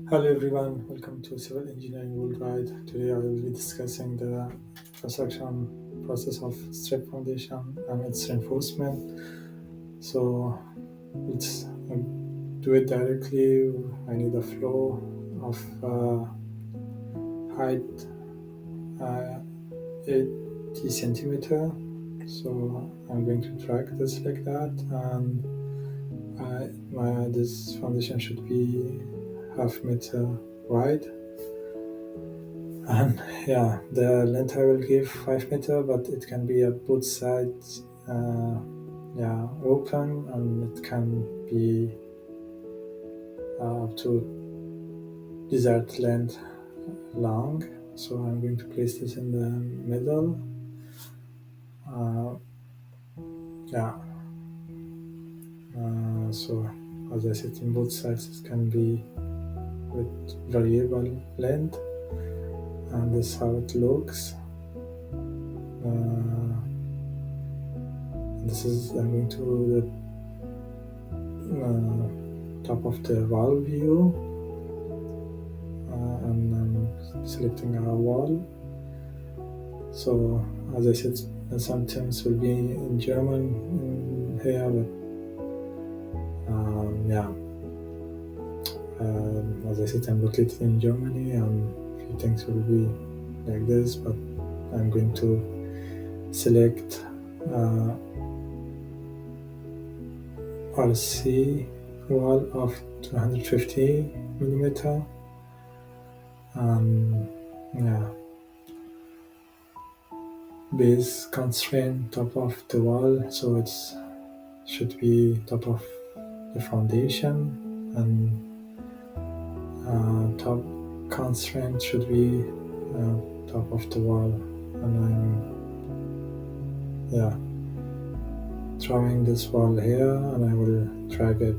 Hello everyone, welcome to Civil Engineering Worldwide. Today I will be discussing the construction process of strip foundation and its reinforcement. So let's do it directly. I need a flow of height 80 centimeter. So I'm going to drag this like that, and this foundation should be half meter wide. And yeah, the length I will give 5 meter, but it can be at both sides, open, and it can be up to desired length long. So I'm going to place this in the middle. Uh, yeah, so as I said, in both sides it can be with variable length, and this is how it looks. This is I'm going to the top of the wall view, and I'm selecting our wall. So as I said, some terms will be in German in here, but as I said, I'm located in Germany, and a few things will be like this, but I'm going to select RC wall of 250 millimeter, and base constraint top of the wall, so it should be top of the foundation, and top constraint should be top of the wall. And I'm drawing this wall here, and I will drag it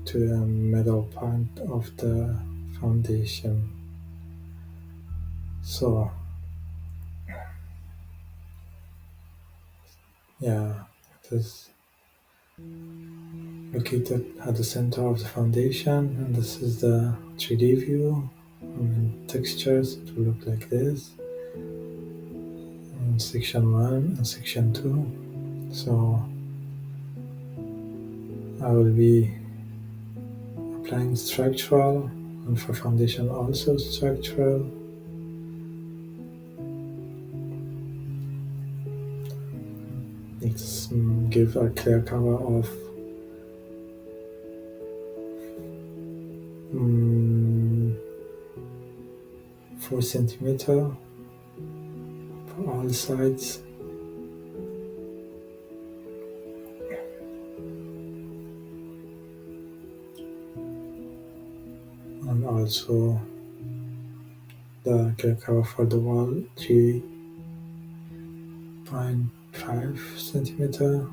to the middle point of the foundation. So it is located at the center of the foundation, and this is the 3D view. And textures, it will look like this in section 1 and section 2. So I will be applying structural, and for foundation also structural. Let's give a clear cover of 4 centimeter for all sides. And also the clear cover for the wall, 3.5 centimeter.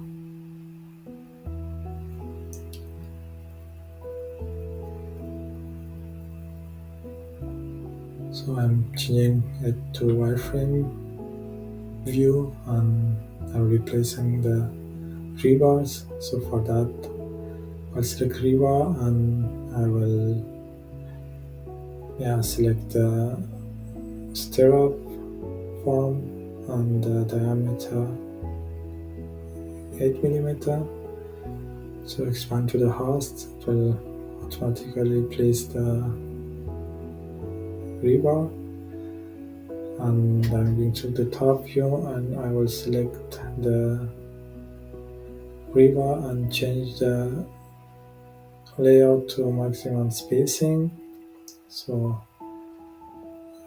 So I'm changing it to wireframe view, and I'm replacing the rebars. So for that, I'll select rebar, and I will select the stirrup form, and the diameter 8 millimeter. So expand to the host, it will automatically place the rebar, and I'm going to the top view, and I will select the rebar and change the layout to maximum spacing. So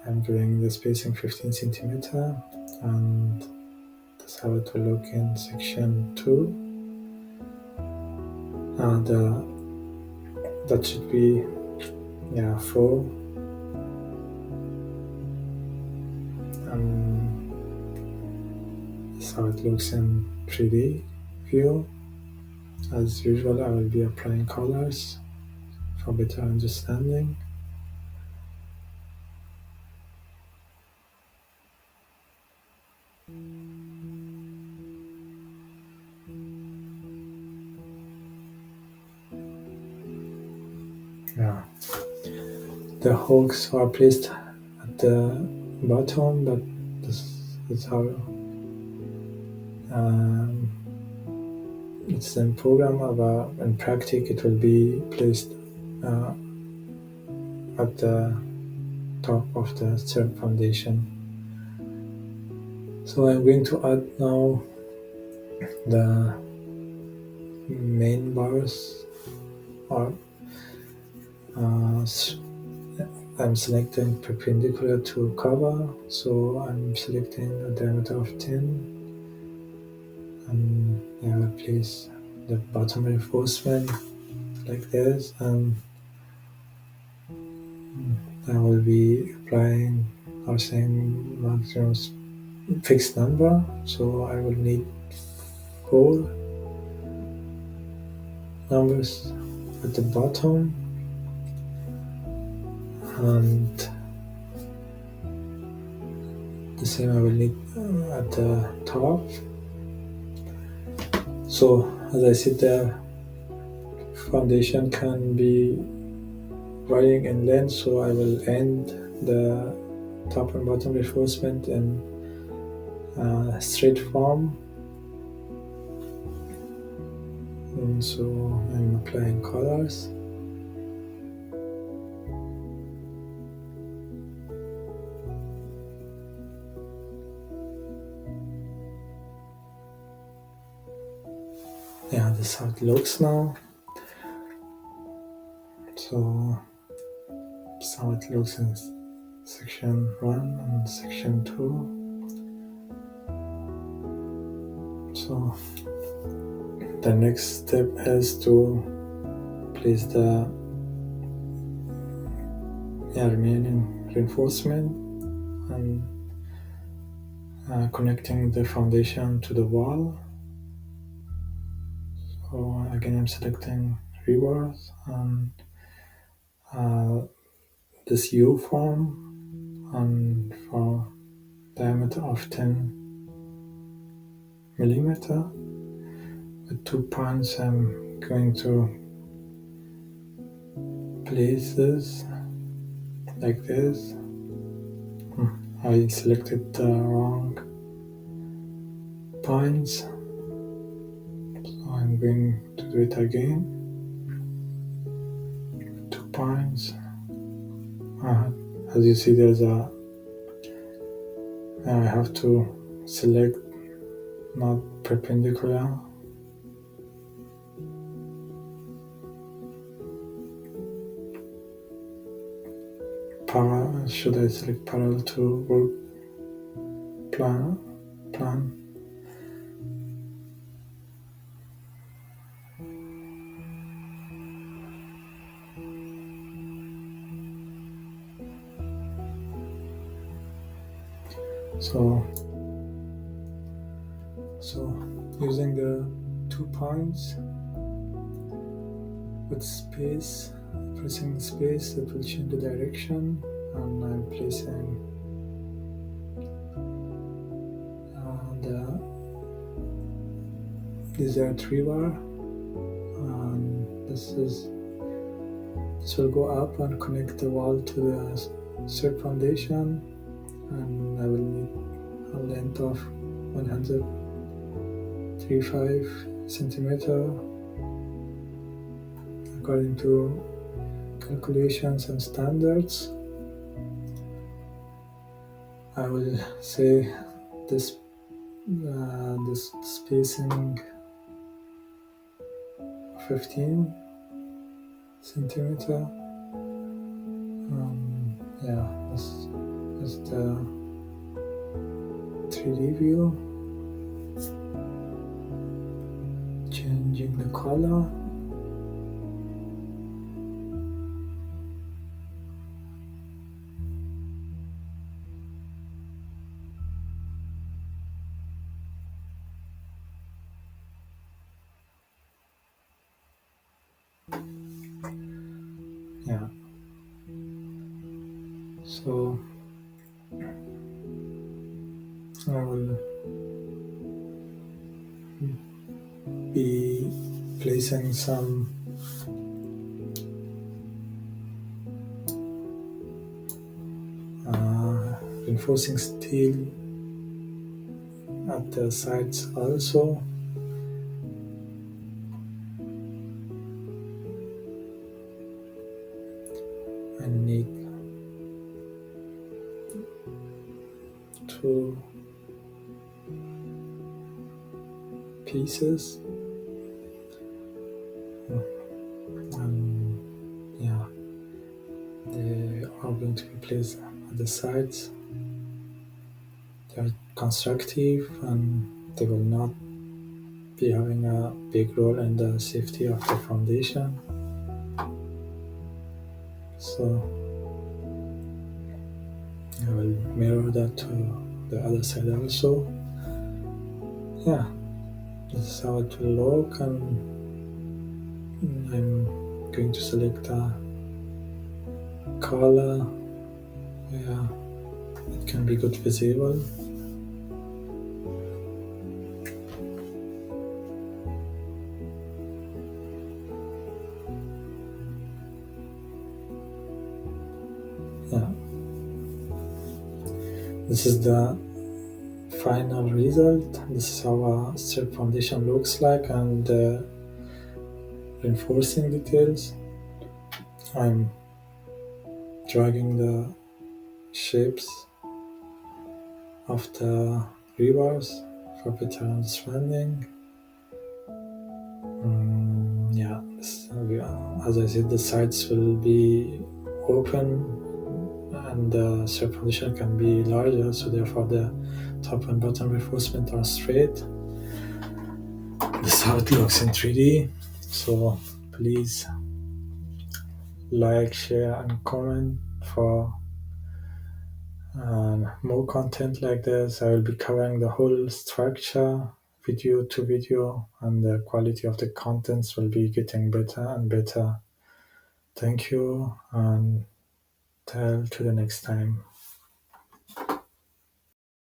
I'm giving the spacing 15 centimeter, and that's how it will look in section 2. And that should be 4. That's how it looks in 3D view. As usual, I will be applying colors for better understanding. the hooks are placed at the bottom, but this is how it's in program, but in practice it will be placed at the top of the third foundation. So I'm going to add now the main bars, or I'm selecting perpendicular to cover, so I'm selecting a diameter of 10, and I will place the bottom reinforcement like this, and I will be applying our same maximum fixed number, so I will need 4 numbers at the bottom and the same I will need at the top. So as I said, the foundation can be varying in length, so I will end the top and bottom reinforcement in straight form. And so I'm applying colors. Yeah, this is how it looks now. So this is how it looks in section 1 and section 2. So the next step is to place the remaining reinforcement and connecting the foundation to the wall. So again, I'm selecting rebars and this U form, and for diameter of 10 millimeter. With 2 points, I'm going to place this like this. I selected the wrong points, so I'm going to do it again. 2 points. As you see, there's a I have to select not perpendicular. Should I select parallel to work plan? So using the 2 points with space, pressing space, it will change the direction, and I'm placing these are 3 bar, and this will go up and connect the wall to the third foundation, and I will need a length of 135 centimeter according to calculations and standards. I will say this spacing 15 centimeter. This is the 3D view. Changing the color. So I will be placing some reinforcing steel at the sides also. I need two pieces, and yeah, they are going to be placed at the sides. They are constructive and they will not be having a big role in the safety of the foundation. So I will mirror that to the other side also. Yeah, this is how it will look, and I'm going to select a color where it can be good visible. Yeah, this is the final result. This is how a strip foundation looks like, and the reinforcing details. I'm dragging the shapes of the rebars for better understanding. Yeah, as I said, the sides will be open and the strip foundation can be larger, so therefore the top and bottom reinforcement are straight. This is how it looks in 3D. So please like, share, and comment for more content like this. I will be covering the whole structure video to video, and the quality of the contents will be getting better and better. Thank you, and till to the next time.